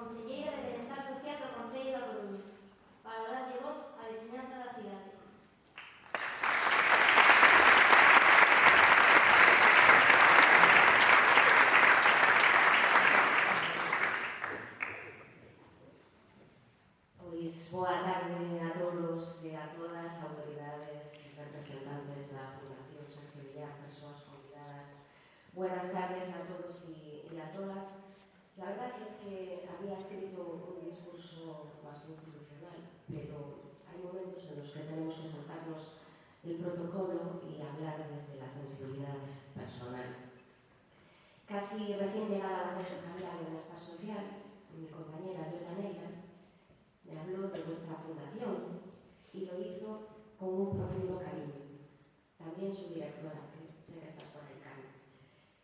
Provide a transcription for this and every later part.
concelleira de Benestar Social do Concello da Coruña, para darlle voz á veciñanza da cidade. Boa tarde a todos e a todas, autoridades, representantes da Fundación Sergio Villar, persoas convidadas. Buenas tardes a todos y a todas. La verdad es que había escrito un discurso más institucional, pero hay momentos en los que tenemos que saltarnos el protocolo y hablar desde la sensibilidad personal. Casi recién llegada a la concejalía de Bienestar Social, mi compañera Yoya Neira me habló de vuestra fundación y lo hizo con un profundo cariño. También su directora, que sé que estás por ahí, Carmen.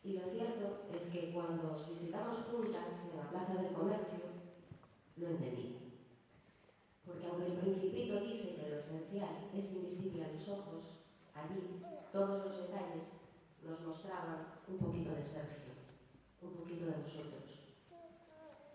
Y lo cierto es que cuando os visitamos juntas en la Plaza del Comercio, lo entendí. Porque aunque el Principito dice que lo esencial es invisible a los ojos, allí todos los detalles nos mostraban un poquito de Sergio, un poquito de vosotros.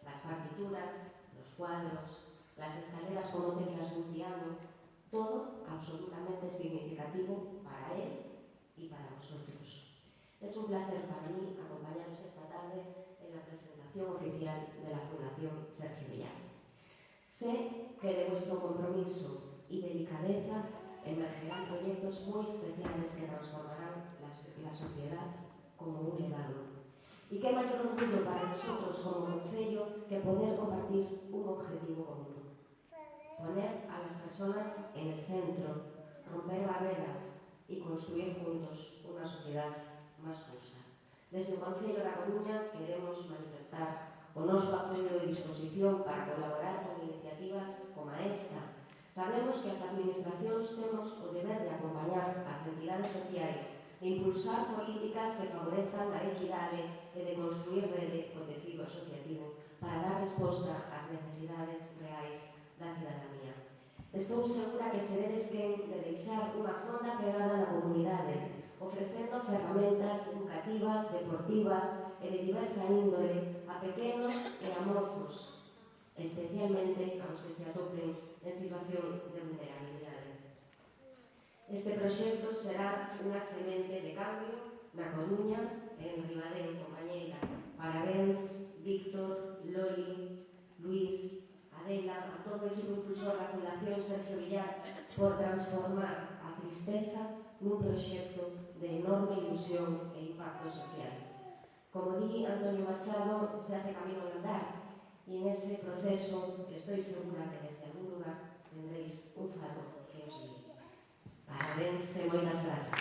Las partituras, los cuadros, las escaleras como teclas de un piano, todo absolutamente significativo para él y para vosotros. Es un placer para mí acompañaros esta tarde en la presentación oficial de la Fundación Sergio Villar. Sé que de vuestro compromiso y delicadeza emergerán proyectos muy especiales que transformarán la sociedad como un legado. Y qué mayor orgullo para nosotros como concello que poder compartir un objetivo común. Poner a las personas en el centro, romper barreras y construir juntos una sociedad más justa. Desde o Concello da Coruña queremos manifestar o noso apoio e disposición para colaborar con iniciativas como esta. Sabemos que as administracións temos o deber de acompañar as entidades sociais e impulsar políticas que favorezan a equidade e de construir rede co tecido asociativo para dar resposta ás necesidades reais da cidadanía. Estou segura que seredes quen de deixar unha fonda pegada na comunidade, ofrecendo ferramentas educativas, deportivas e de diversa índole a pequenos e a mozos, especialmente aos que se atopen en situación de vulnerabilidade. Este proxecto será unha semente de cambio na Coruña e en Ribadeo, compañeira. Parabéns, Víctor, Loli, Luís, Adela, a todo o equipo impulsor da Fundación Sergio Villar por transformar a tristeza nun proxecto de enorme ilusión e impacto social. Como di Antonio Machado, se hace camino de andar e en ese proceso estoy segura que desde algún lugar tendréis un faro que os guíe. Parabéns e moitas grazas.